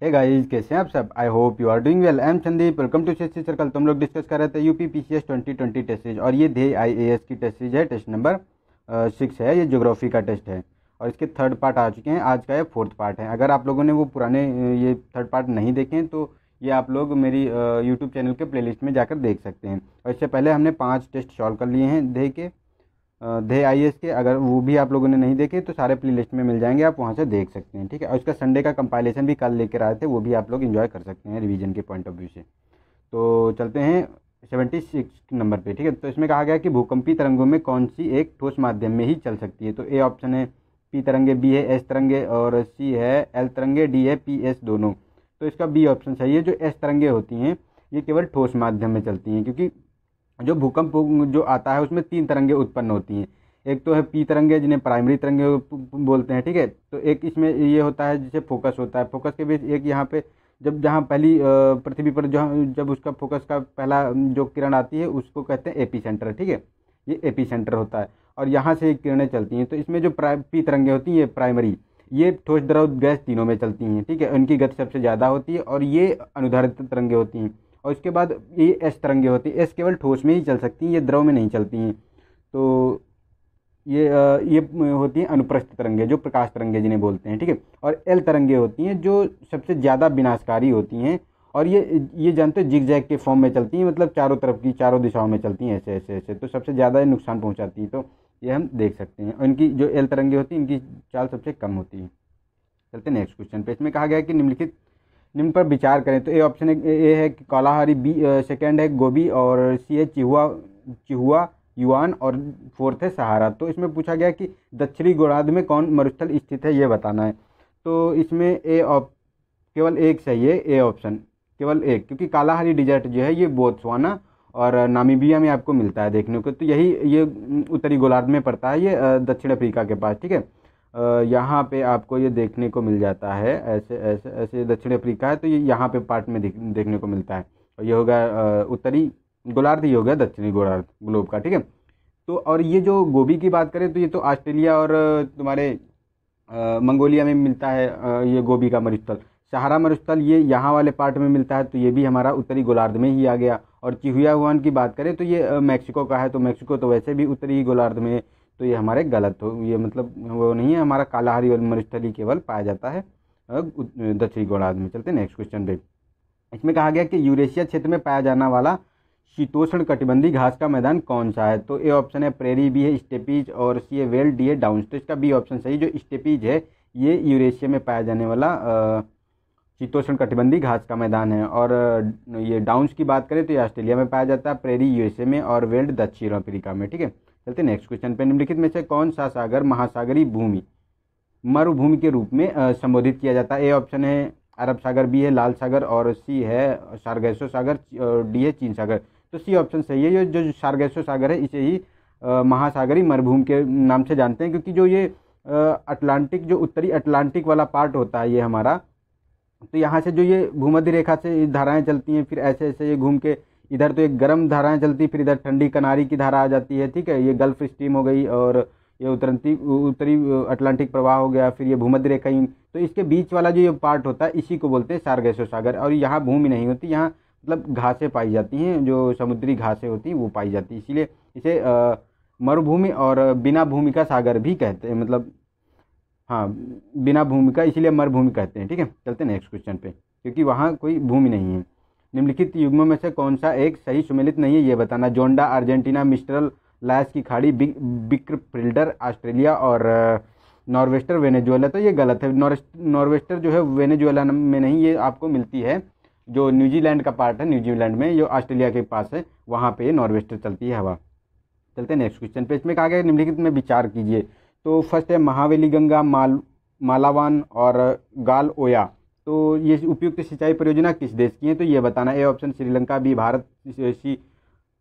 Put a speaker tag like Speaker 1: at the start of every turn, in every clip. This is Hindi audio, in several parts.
Speaker 1: हे गाइस, कैसे हैं आप सब। I hope you are doing well. I am Sandeep, welcome to CSC circle. तुम लोग डिस्कस कर रहे थे यूपी पीसीएस 2020 टेस्ट सीरीज, और ये ध्येय आईएएस की टेस्ट सीरीज है। टेस्ट नंबर 6 है, ये ज्योग्राफी का टेस्ट है और इसके थर्ड पार्ट आ चुके हैं। आज का ये फोर्थ पार्ट है। अगर आप लोगों ने वो पुराने ये थर्ड पार्ट नहीं देखे हैं तो ये आप लोग मेरी यूट्यूब चैनल के प्लेलिस्ट में जाकर देख सकते हैं। और इससे पहले हमने 5 टेस्ट सॉल्व कर लिए हैं ध्येय के, ध्येय आईएएस के। अगर वो भी आप लोगों ने नहीं देखे तो सारे प्ले लिस्ट में मिल जाएंगे, आप वहाँ से देख सकते हैं, ठीक है। और उसका संडे का कंपाइलेशन भी कल लेकर आए थे, वो भी आप लोग एंजॉय कर सकते हैं रिवीजन के पॉइंट ऑफ व्यू से। तो चलते हैं 76 नंबर पे, ठीक है। तो इसमें कहा गया कि भूकंपी तरंगों में कौन सी एक ठोस माध्यम में ही चल सकती है। तो ए ऑप्शन है पी तरंगे, बी है एस तरंगे और सी है एल तरंगे, डी है पी एस दोनों। तो इसका बी ऑप्शन सही है। जो एस तरंगे होती हैं ये केवल ठोस माध्यम में चलती हैं, क्योंकि जो भूकंप जो आता है उसमें 3 तरंगे उत्पन्न होती हैं। एक तो है पी तरंगे जिन्हें प्राइमरी तरंगे बोलते हैं, ठीक है। तो एक इसमें ये होता है जिसे फोकस होता है, फोकस के बीच एक यहाँ पे जब जहाँ पहली पृथ्वी पर जब उसका फोकस का पहला जो किरण आती है उसको कहते हैं एपी सेंटर, ठीक है। ये एपी सेंटर होता है और यहाँ से किरणें चलती हैं। तो इसमें जो पी तरंगे होती हैं ये प्राइमरी, ये ठोस द्रव गैस तीनों में चलती हैं, ठीक है। उनकी गति सबसे ज़्यादा होती है और ये अनुधारित तरंगे होती हैं। और उसके बाद ये एस तरंगे होती है। एस केवल ठोस में ही चल सकती हैं, ये द्रव में नहीं चलती हैं। तो ये होती हैं अनुप्रस्थ तरंगे, जो प्रकाश तरंगे जिन्हें बोलते हैं, ठीक है। और एल तरंगे होती हैं जो सबसे ज़्यादा विनाशकारी होती हैं और ये जानते हो जिग-जैग के फॉर्म में चलती हैं, मतलब चारों तरफ की चारों दिशाओं में चलती हैं, ऐसे ऐसे ऐसे। तो सबसे ज़्यादा नुकसान पहुंचाती हैं। तो ये हम देख सकते हैं। और इनकी जो एल तरंगे होती हैं इनकी चाल सबसे कम होती है। चलते नेक्स्ट क्वेश्चन पे। इसमें कहा गया है कि निम्न पर विचार करें। तो ए ऑप्शन ए है कि कालाहारी, बी सेकंड है गोबी और सी है चिहुआ चिहुआ युआन और फोर्थ है सहारा। तो इसमें पूछा गया कि दक्षिणी गोलार्ध में कौन मरुस्थल स्थित है, ये बताना है। तो इसमें केवल एक सही है, ए ऑप्शन केवल एक, क्योंकि कालाहारी डिजर्ट जो है ये बोत्सवाना और नामीबिया में आपको मिलता है देखने को। तो यही ये उत्तरी गोलार्ध में पड़ता है, ये दक्षिण अफ्रीका के पास, ठीक है। यहाँ पे आपको ये देखने को मिल जाता है, ऐसे ऐसे ऐसे दक्षिण अफ्रीका है तो ये यहाँ पे पार्ट में देखने को मिलता है। और ये होगा उत्तरी गोलार्ध, ये हो गया दक्षिणी गोलार्ध ग्लोब का, ठीक है। तो और ये जो गोबी की बात करें तो ये तो ऑस्ट्रेलिया और तुम्हारे मंगोलिया में मिलता है, ये गोबी का मरुस्थल। सहारा मरुस्थल ये यहाँ वाले पार्ट में मिलता है, तो ये भी हमारा उत्तरी गोलार्ध में ही आ गया। और चिहुआ हुआन की बात करें तो ये मैक्सिको का है, तो मैक्सिको तो वैसे भी उत्तरी गोलार्ध में, तो ये हमारे गलत हो, ये मतलब वो नहीं है। हमारा कालाहारी मरुस्थल ही केवल पाया जाता है दक्षिणी गोलार्ध में। चलते नेक्स्ट क्वेश्चन पे। इसमें कहा गया कि यूरेशिया क्षेत्र में पाया जाने वाला शीतोष्ण कटिबंधी घास का मैदान कौन सा है। तो ए ऑप्शन है प्रेरी, बी है स्टेपीज और सी है वेल्ड, डी है डाउन्स। तो इसका बी ऑप्शन सही। जो स्टेपीज है ये यूरेशिया में पाया जाने वाला शीतोष्ण कटिबंधी घास का मैदान है। और ये डाउन्स की बात करें तो ये ऑस्ट्रेलिया में पाया जाता है, प्रेरी यूएसए में और वेल्ड दक्षिण अफ्रीका में, ठीक है। चलते नेक्स्ट क्वेश्चन पे। निम्नलिखित में से कौन सा सागर महासागरीय भूमि मरुभूमि के रूप में संबोधित किया जाता है। ए ऑप्शन है अरब सागर, बी है लाल सागर और सी है सारगैसो सागर, डी है चीन सागर। तो सी ऑप्शन सही है। ये जो सारगैसो सागर है इसे ही महासागरीय मरुभूमि के नाम से जानते हैं, क्योंकि जो ये अटलांटिक, जो उत्तरी अटलांटिक वाला पार्ट होता है ये हमारा, तो यहाँ से जो ये भूमध्य रेखा से धाराएं चलती हैं, फिर ऐसे ऐसे ये घूम के इधर तो एक गर्म धाराएं चलती, फिर इधर ठंडी कनारी की धारा आ जाती है, ठीक है। ये गल्फ स्ट्रीम हो गई और ये उत्तरी अटलांटिक प्रवाह हो गया, फिर ये भूमध्य रेखा ही। तो इसके बीच वाला जो ये पार्ट होता है इसी को बोलते हैं सारगैसो सागर। और यहाँ भूमि नहीं होती, यहाँ मतलब घासें पाई जाती हैं, जो समुद्री घासें होती हैं वो पाई जाती है, इसीलिए इसे मरुभूमि और बिना भूमि का सागर भी कहते हैं, मतलब हाँ बिना भूमि का, इसीलिए मरुभूमि कहते हैं, ठीक है। चलते हैं नेक्स्ट क्वेश्चन पे, क्योंकि वहाँ कोई भूमि नहीं है। निम्नलिखित युग्मों में से कौन सा एक सही सुमेलित नहीं है, ये बताना। जोंडा अर्जेंटीना, मिस्ट्रल लायस की खाड़ी, बिक्र फिल्डर ऑस्ट्रेलिया और नॉर्वेस्टर वेनेजुएला। तो ये गलत है। नॉर्वेस्टर जो है वेनेजुएला में नहीं, ये आपको मिलती है जो न्यूजीलैंड का पार्ट है, न्यूजीलैंड में जो ऑस्ट्रेलिया के पास है वहाँ पे ये नॉर्वेस्टर चलती है हवा। चलते हैं नेक्स्ट क्वेश्चन पे। इसमें कहा गया निम्नलिखित में विचार कीजिए। तो फर्स्ट है महावेली गंगा, मालावान और गाल ओया। तो ये उपयुक्त सिंचाई परियोजना किस देश की है, तो ये बताना। A option Sri Lanka, B Bharat, C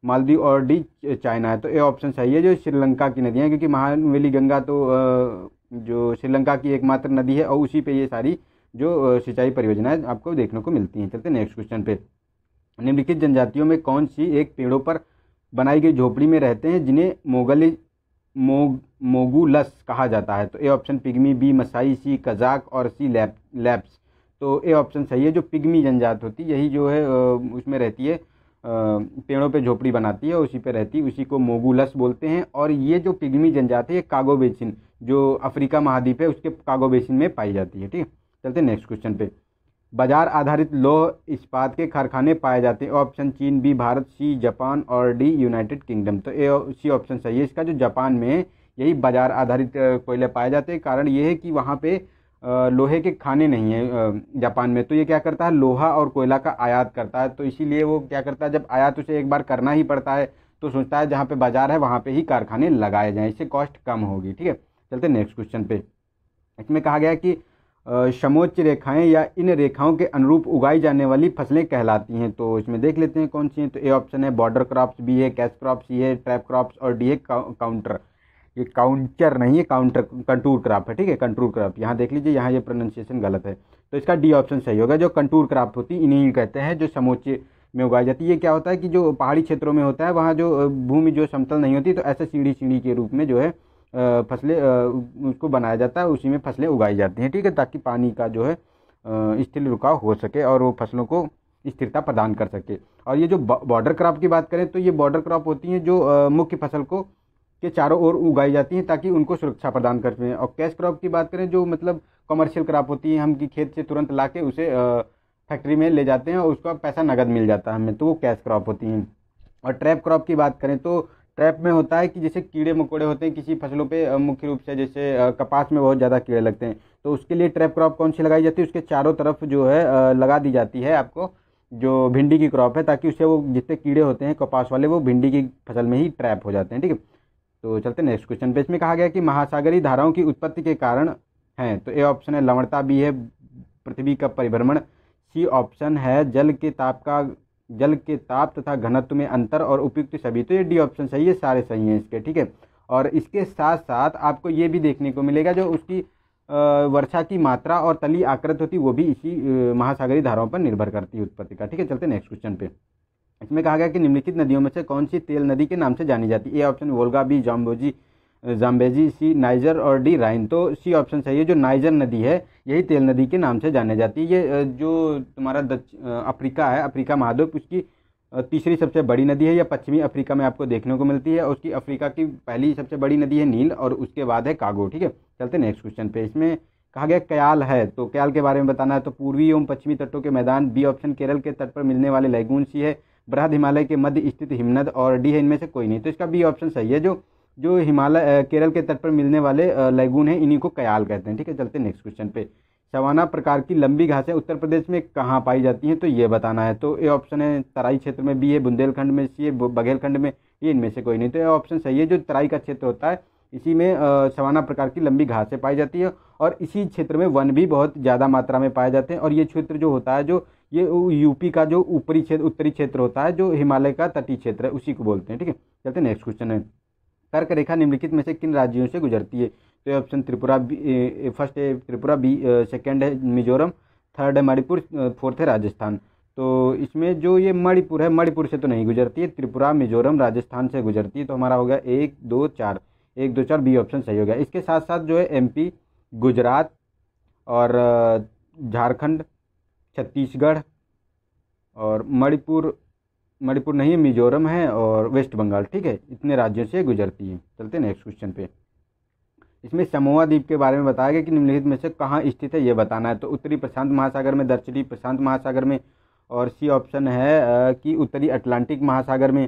Speaker 1: Maldives और डी चाइना है। तो ए ऑप्शन सही है। जो श्रीलंका की नदियाँ, क्योंकि महावेली गंगा तो जो श्रीलंका की एकमात्र नदी है और उसी पे ये सारी जो सिंचाई परियोजनाएं आपको देखने को मिलती हैं। चलते नेक्स्ट क्वेश्चन पे। निम्नलिखित जनजातियों में कौन सी एक पेड़ों पर बनाई गई झोपड़ी में रहते हैं जिन्हें मोगुलस कहा जाता है। तो A option Pygmy, B Masai, C Kazakh और सी लैप्स। तो ए ऑप्शन सही है। जो पिग्मी जनजात होती है यही जो है उसमें रहती है, पेड़ों पे झोपड़ी बनाती है, उसी पे रहती है, उसी को मोगुलस बोलते हैं। और ये जो पिग्मी जनजाति है कागो बेसिन, जो अफ्रीका महाद्वीप है उसके कागो बेसिन में पाई जाती है। ठीक है, चलते हैं नेक्स्ट क्वेश्चन पे। बाजार आधारित लौह इस्पात के कारखाने पाए जाते हैं। ऑप्शन चीन, बी भारत, सी जापान और डी यूनाइटेड किंगडम। तो ए सी ऑप्शन सही है इसका। जो जापान में है यही बाजार आधारित कोयले पाए जाते हैं। कारण ये है कि वहाँ पे लोहे के खाने नहीं है जापान में, तो ये क्या करता है, लोहा और कोयला का आयात करता है। तो इसीलिए वो क्या करता है, जब आयात उसे एक बार करना ही पड़ता है तो सोचता है जहाँ पे बाजार है वहाँ पे ही कारखाने लगाए जाएं, इससे कॉस्ट कम होगी। ठीक है, चलते नेक्स्ट क्वेश्चन पे। इसमें कहा गया कि समोच्च रेखाएं या इन रेखाओं के अनुरूप उगाई जाने वाली फसलें कहलाती हैं। तो इसमें देख लेते हैं कौन सी हैं। तो ए ऑप्शन है बॉर्डर क्रॉप्स, बी है कैश क्रॉप, सी है ट्रैप क्रॉप्स और डी है काउंटर, ये काउंटर नहीं है, काउंटर कंटूर क्रॉप है। ठीक है, कंटूर क्रॉप, यहाँ देख लीजिए, यहाँ ये प्रोनाउंसिएशन गलत है, तो इसका डी ऑप्शन सही होगा। जो कंटूर क्रॉप होती है इन्हीं कहते हैं जो समोच्च में उगाई जाती है। ये क्या होता है कि जो पहाड़ी क्षेत्रों में होता है वहाँ जो भूमि जो समतल नहीं होती, तो ऐसे सीढ़ी सीढ़ी के रूप में जो है फसलें उसको बनाया जाता है, उसी में फसलें उगाई जाती हैं। ठीक है, ताकि पानी का जो है स्थिर रुकाव हो सके और वो फसलों को स्थिरता प्रदान कर सके। और ये जो बॉर्डर क्रॉप की बात करें तो ये बॉर्डर क्रॉप होती हैं जो मुख्य फसल को के चारों ओर उगाई जाती हैं ताकि उनको सुरक्षा प्रदान कर सकें। और कैश क्रॉप की बात करें जो मतलब कमर्शियल क्रॉप होती है, हम की खेत से तुरंत ला के उसे फैक्ट्री में ले जाते हैं और उसका पैसा नगद मिल जाता है हमें, तो वो कैश क्रॉप होती हैं। और ट्रैप क्रॉप की बात करें तो ट्रैप में होता है कि जैसे कीड़े मकोड़े होते हैं किसी फसलों पे, मुख्य रूप से जैसे कपास में बहुत ज़्यादा कीड़े लगते हैं, तो उसके लिए ट्रैप क्रॉप कौन सी लगाई जाती है, उसके चारों तरफ जो है लगा दी जाती है आपको जो भिंडी की क्रॉप है, ताकि उससे वो जितने कीड़े होते हैं कपास वाले वो भिंडी की फसल में ही ट्रैप हो जाते हैं। ठीक है, तो चलते नेक्स्ट क्वेश्चन पे। इसमें कहा गया कि महासागरीय धाराओं की उत्पत्ति के कारण हैं। तो ए ऑप्शन है लवणता, बी है पृथ्वी का परिभ्रमण, सी ऑप्शन है जल के ताप तथा घनत्व में अंतर और उपयुक्त सभी। तो ये डी ऑप्शन सही है, सारे सही हैं इसके। ठीक है, और इसके साथ साथ आपको ये भी देखने को मिलेगा जो उसकी वर्षा की मात्रा और तलीय आकृति होती है वो भी इसी महासागरीय धाराओं पर निर्भर करती है उत्पत्ति का। ठीक है, चलते नेक्स्ट क्वेश्चन पे। इसमें कहा गया कि निम्नलिखित नदियों में से कौन सी तेल नदी के नाम से जानी जाती है। A option Volga, B Zambezi, C Niger और डी राइन। तो सी ऑप्शन सही है। जो नाइजर नदी है यही तेल नदी के नाम से जाने जाती है। ये जो तुम्हारा अफ्रीका है, अफ्रीका महाद्वीप, उसकी तीसरी सबसे बड़ी नदी है। यह पश्चिमी अफ्रीका में आपको देखने को मिलती है। उसकी अफ्रीका की पहली सबसे बड़ी नदी है नील और उसके बाद है कागो। ठीक है, चलते नेक्स्ट क्वेश्चन पे। इसमें कहा गया क्याल है, तो क्याल के बारे में बताना है। तो पूर्वी एवं पश्चिमी तटों के मैदान, बी ऑप्शन केरल के तट पर मिलने वाले लैगून, सी है बृहद हिमालय के मध्य स्थित हिमनद और डी है इनमें से कोई नहीं। तो इसका बी ऑप्शन सही है। जो हिमालय केरल के तट पर मिलने वाले लैगून हैं इन्हीं को क्याल कहते हैं। ठीक है, चलते नेक्स्ट क्वेश्चन पे। सवाना प्रकार की लंबी घासें उत्तर प्रदेश में कहाँ पाई जाती हैं, तो ये बताना है। तो ए ऑप्शन है तराई क्षेत्र में, बी है बुंदेलखंड में, सी है बघेलखंड में, ये इनमें से कोई नहीं। तो ये ऑप्शन सही है। जो तराई का क्षेत्र होता है इसी में सवाना प्रकार की लंबी घासें पाई जाती है और इसी क्षेत्र में वन भी बहुत ज़्यादा मात्रा में पाए जाते हैं। और ये क्षेत्र जो होता है जो ये यूपी का जो ऊपरी क्षेत्र उत्तरी क्षेत्र होता है जो हिमालय का तटीय क्षेत्र है उसी को बोलते हैं। ठीक है, चलते नेक्स्ट क्वेश्चन है। कर्क रेखा निम्नलिखित में से किन राज्यों से गुजरती है। तो ऑप्शन त्रिपुरा, फर्स्ट है त्रिपुरा, बी सेकंड है मिजोरम, थर्ड है मणिपुर, फोर्थ है राजस्थान। तो इसमें जो ये मणिपुर है, मणिपुर से तो नहीं गुजरती है, त्रिपुरा, मिजोरम, राजस्थान से गुजरती है। तो हमारा हो गया 1 2 4, 1 2 4 बी ऑप्शन सही हो गया। इसके साथ साथ जो है एमपी, गुजरात और झारखंड, छत्तीसगढ़ और मणिपुर नहीं है, मिजोरम है और वेस्ट बंगाल। ठीक है, इतने राज्यों से गुजरती है। चलते नेक्स्ट क्वेश्चन पे। इसमें समोआ द्वीप के बारे में बताया गया कि निम्नलिखित में से कहाँ स्थित है ये बताना है। तो उत्तरी प्रशांत महासागर में, दक्षिणी प्रशांत महासागर में, और सी ऑप्शन है कि उत्तरी अटलांटिक महासागर में,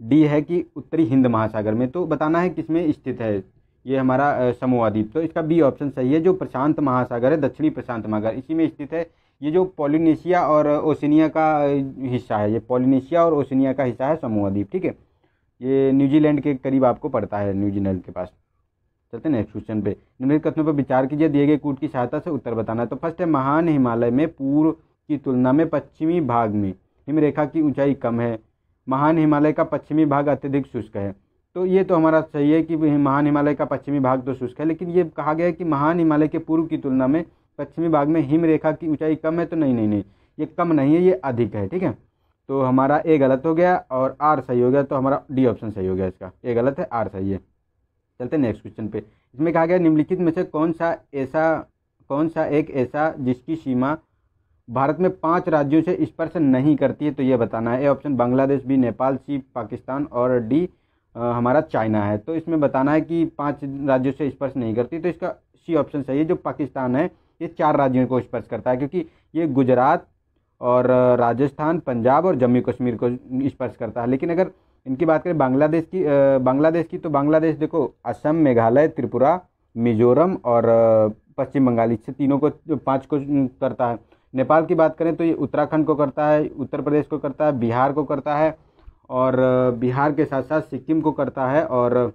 Speaker 1: डी है कि उत्तरी हिंद महासागर में। तो बताना है किसमें स्थित है ये हमारा समोआ द्वीप। तो इसका बी ऑप्शन सही है। जो प्रशांत महासागर है, दक्षिणी प्रशांत महासागर, इसी में स्थित है। ये जो पॉलिनेशिया और ओशिनिया का हिस्सा है, ये पॉलिनेशिया और ओशिनिया का हिस्सा है समोआ द्वीप। ठीक है, ये न्यूजीलैंड के करीब आपको पड़ता है, न्यूजीलैंड के पास। चलते हैं नेक्स्ट क्वेश्चन पे। निम्नलिखित कथनों पर विचार कीजिए, दिए गए कूट की सहायता से उत्तर बताना है। तो फर्स्ट है महान हिमालय में पूर्व की तुलना में पश्चिमी भाग में हिमरेखा की ऊंचाई कम है। महान हिमालय का पश्चिमी भाग अत्यधिक शुष्क है। तो ये तो हमारा सही है कि महान हिमालय का पश्चिमी भाग तो शुष्क है, लेकिन ये कहा गया है कि महान हिमालय के पूर्व की तुलना में पश्चिमी भाग में हिमरेखा की ऊंचाई कम है। तो नहीं, ये कम नहीं है, ये अधिक है। ठीक है, तो हमारा ए गलत हो गया और आर सही हो गया। तो हमारा डी ऑप्शन सही हो गया, इसका ए गलत है, आर सही है। चलते नेक्स्ट क्वेश्चन पे। इसमें कहा गया निम्नलिखित में से कौन सा एक ऐसा जिसकी सीमा भारत में 5 राज्यों से स्पर्श नहीं करती है, तो ये बताना है। A option Bangladesh, B Nepal, C Pakistan और डी हमारा चाइना है। तो इसमें बताना है कि 5 राज्यों से स्पर्श नहीं करती, तो इसका सी ऑप्शन सही है। जो पाकिस्तान है ये 4 राज्यों को स्पर्श करता है, क्योंकि ये गुजरात और राजस्थान, पंजाब और जम्मू कश्मीर को स्पर्श करता है। लेकिन अगर इनकी बात करें बांग्लादेश की तो बांग्लादेश देखो असम, मेघालय, त्रिपुरा, मिजोरम और पश्चिम बंगाल, इससे तीनों को 5 को करता है। नेपाल की बात करें तो ये उत्तराखंड को करता है, उत्तर प्रदेश को करता है, बिहार को करता है और बिहार के साथ साथ सिक्किम को करता है और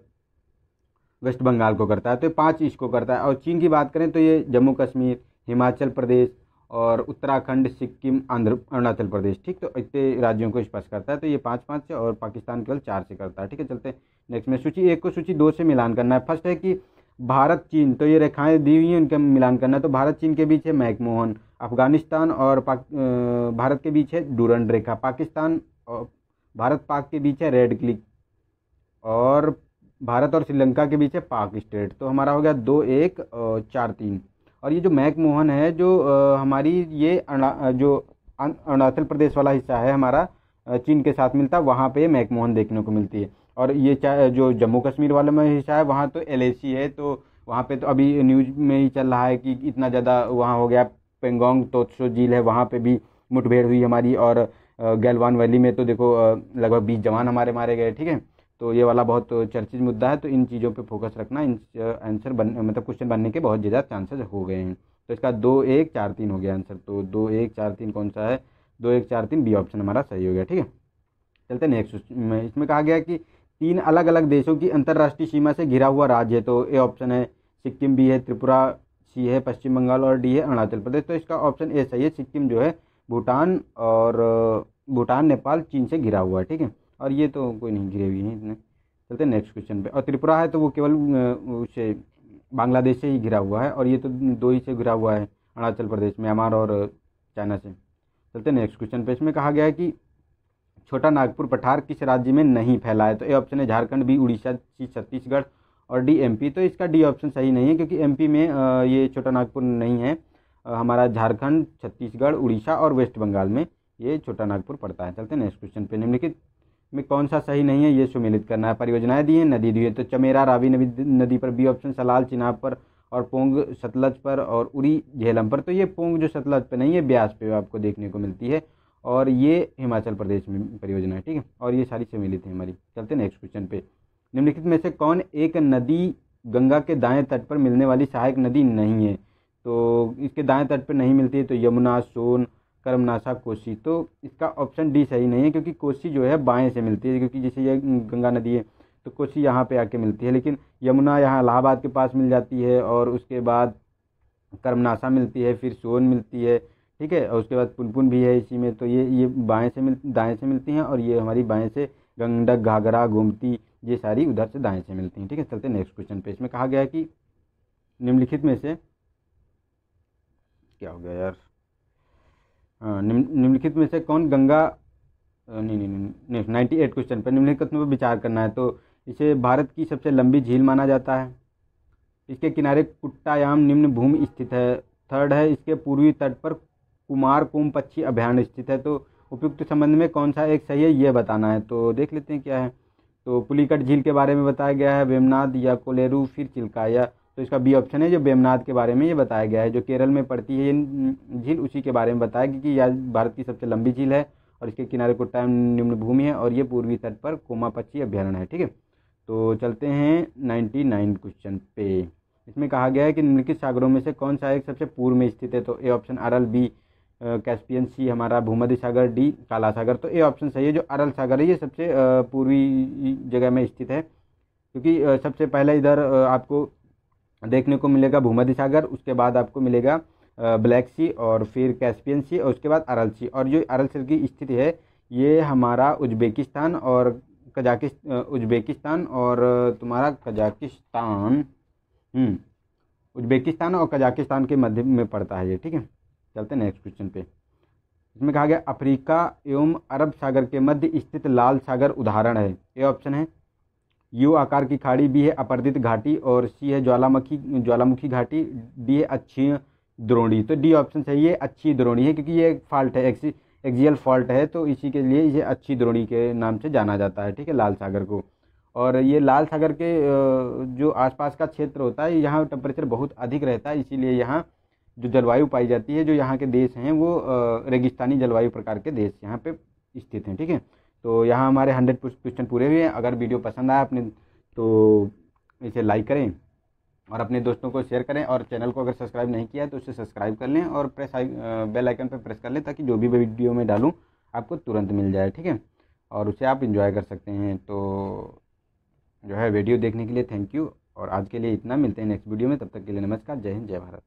Speaker 1: वेस्ट बंगाल को करता है। तो ये 5 इसको करता है। और चीन की बात करें तो ये जम्मू कश्मीर, हिमाचल प्रदेश और उत्तराखंड, सिक्किम, अरुणाचल प्रदेश, ठीक। तो इतने राज्यों को स्पर्श करता है। तो ये 5-5 से और पाकिस्तान केवल 4 से करता है, ठीक है। चलते हैं नेक्स्ट में। सूची 1 को सूची 2 से मिलान करना है। फर्स्ट है कि भारत चीन, तो ये रेखाएं दी हुई हैं, उनका मिलान करना है। तो भारत चीन के बीच है मैकमोहन, अफगानिस्तान और भारत के बीच है डूरंड रेखा, पाकिस्तान और भारत पाक के बीच है रेड क्लिक और भारत और श्रीलंका के बीच है पाक स्टेट। तो हमारा हो गया 2-1 4-3। और ये जो मैकमोहन है जो हमारी ये जो अरुणाचल प्रदेश वाला हिस्सा है हमारा, चीन के साथ मिलता है, वहाँ पे मैकमोहन देखने को मिलती है। और ये जो जम्मू कश्मीर वाला में हिस्सा है वहाँ तो LAC है। तो वहाँ पे तो अभी न्यूज़ में ही चल रहा है कि इतना ज़्यादा वहाँ हो गया। पेंगोंग तोत्सो झील है, वहाँ पे भी मुठभेड़ हुई हमारी। और गैलवान वैली में तो देखो लगभग 20 जवान हमारे मारे गए, ठीक है। तो ये वाला बहुत चर्चित मुद्दा है। तो इन चीज़ों पे फोकस रखना, इन आंसर मतलब क्वेश्चन बनने के बहुत ज़्यादा चांसेस हो गए हैं। तो इसका 2-1-4-3 हो गया आंसर। तो 2-1-4-3 कौन सा है? 2-1-4-3 बी ऑप्शन हमारा सही हो गया, ठीक है। चलते नेक्स्ट में। इसमें कहा गया कि 3 अलग अलग देशों की अंतर्राष्ट्रीय सीमा से घिरा हुआ राज्य है। तो ए ऑप्शन है सिक्किम, बी है त्रिपुरा, सी है पश्चिम बंगाल और डी है अरुणाचल प्रदेश। तो इसका ऑप्शन ए सही है। सिक्किम जो है भूटान, नेपाल, चीन से घिरा हुआ है, ठीक है। और ये तो कोई नहीं घिरे हुए हैं इतने। चलते नेक्स्ट क्वेश्चन पे। और त्रिपुरा है तो वो केवल उससे बांग्लादेश से ही घिरा हुआ है। और ये तो 2 ही से घिरा हुआ है, अरुणाचल प्रदेश, म्यांमार और चाइना से। चलते नेक्स्ट क्वेश्चन पे। इसमें कहा गया है कि छोटा नागपुर पठार किस राज्य में नहीं फैला है। तो ए ऑप्शन है झारखंड, बी उड़ीसा, सी छत्तीसगढ़ और डी MP। तो इसका डी ऑप्शन सही नहीं है, क्योंकि MP में ये छोटा नागपुर नहीं है। हमारा झारखंड, छत्तीसगढ़, उड़ीसा और वेस्ट बंगाल में ये छोटा नागपुर पड़ता है। चलते हैं नेक्स्ट क्वेश्चन पे। निम्नलिखित में कौन सा सही नहीं है ये सुमेलित करना है। परियोजनाएं दी हैं, नदी दी है। तो चमेरा रावी नदी पर बी ऑप्शन, सलाल चिनाब पर और पोंग सतलज पर और उरी झेलम पर। तो ये पोंग जो सतलज पे नहीं है, ब्यास पे आपको देखने को मिलती है और ये हिमाचल प्रदेश में परियोजना है, ठीक है। और ये सारी सम्मिलित है हमारी। चलते नेक्स्ट क्वेश्चन पे। निम्नलिखित में से कौन एक नदी गंगा के दाएं तट पर मिलने वाली सहायक नदी नहीं है। तो इसके दाएं तट पर नहीं मिलती है। तो यमुना, सोन, कर्मनाशा, कोसी। तो इसका ऑप्शन डी सही नहीं है, क्योंकि कोसी जो है बाएं से मिलती है, क्योंकि जैसे ये गंगा नदी है तो कोसी यहाँ पे आके मिलती है। लेकिन यमुना यहाँ इलाहाबाद के पास मिल जाती है और उसके बाद कर्मनाशा मिलती है, फिर सोन मिलती है, ठीक है। और उसके बाद पुनपुन भी है इसी में। तो ये दाएं से मिलती हैं और ये हमारी बाएं से गंडक, घाघरा, गोमती, ये सारी उधर से दाएं से मिलती हैं, ठीक है। चलते नेक्स्ट क्वेश्चन पे। इसमें कहा गया है कि निम्नलिखित में से क्या हो गया यार, निम्नलिखित में से कौन गंगा नहीं 98 क्वेश्चन पर निम्नलिखित पर विचार करना है। तो इसे भारत की सबसे लंबी झील माना जाता है। इसके किनारे कुट्टायाम निम्न भूमि स्थित है। थर्ड है इसके पूर्वी तट पर कुमारकोम पक्षी अभयारण्य स्थित है। तो उपयुक्त संबंध में कौन सा एक सही है ये बताना है। तो देख लेते हैं क्या है। तो पुलिकट झील के बारे में बताया गया है, वेमनाथ या कोलेरू, फिर चिल्काया। तो इसका बी ऑप्शन है जो वेमनाथ के बारे में ये बताया गया है, जो केरल में पड़ती है ये झील, उसी के बारे में बताया क्योंकि यह भारत की सबसे लंबी झील है और इसके किनारे कुट्टायम निम्न भूमि है और ये पूर्वी तट पर कोमा पक्षी अभ्यारण्य है, ठीक है। तो चलते हैं 99 क्वेश्चन पे। इसमें कहा गया है कि निम्नलिखित सागरों में से कौन सा एक सबसे पूर्व में स्थित है। तो A option Aral, B Caspian, C हमारा भूमध्य सागर, डी काला सागर। तो ए ऑप्शन सही है, जो अरल सागर है ये सबसे पूर्वी जगह में स्थित है, क्योंकि सबसे पहले इधर आपको देखने को मिलेगा भूमध्य सागर, उसके बाद आपको मिलेगा ब्लैक सी और फिर कैस्पियन सी और उसके बाद अरल सी। और जो अरल सी की स्थिति है ये हमारा उज्बेकिस्तान और कजाकिस्तान के मध्य में पड़ता है ये, ठीक है। चलते हैं नेक्स्ट क्वेश्चन पे। इसमें कहा गया अफ्रीका एवं अरब सागर के मध्य स्थित लाल सागर उदाहरण है। ए ऑप्शन है यू आकार की खाड़ी, बी है अपरदित घाटी और सी है ज्वालामुखी घाटी, डी है अक्षीय द्रोणी, तो डी ऑप्शन सही है, अच्छी द्रोणी है, क्योंकि ये फॉल्ट है, एक्सियल फॉल्ट है, तो इसी के लिए इसे अच्छी द्रोणी के नाम से जाना जाता है, ठीक है, लाल सागर को। और ये लाल सागर के जो आसपास का क्षेत्र होता है, यहाँ टेम्परेचर बहुत अधिक रहता है, इसीलिए यहाँ जो जलवायु पाई जाती है, जो यहाँ के देश हैं वो रेगिस्तानी जलवायु प्रकार के देश यहाँ पे स्थित हैं, ठीक है। तो यहाँ हमारे 100 क्वेश्चन पूरे हुए हैं। अगर वीडियो पसंद आया अपने तो इसे लाइक करें और अपने दोस्तों को शेयर करें, और चैनल को अगर सब्सक्राइब नहीं किया है तो उसे सब्सक्राइब कर लें और बेल आइकन पर प्रेस कर लें, ताकि जो भी वीडियो मैं डालूँ आपको तुरंत मिल जाए, ठीक है, और उसे आप इंजॉय कर सकते हैं। तो जो है वीडियो देखने के लिए थैंक यू, और आज के लिए इतना, मिलते हैं नेक्स्ट वीडियो में, तब तक के लिए नमस्कार, जय हिंद, जय भारत।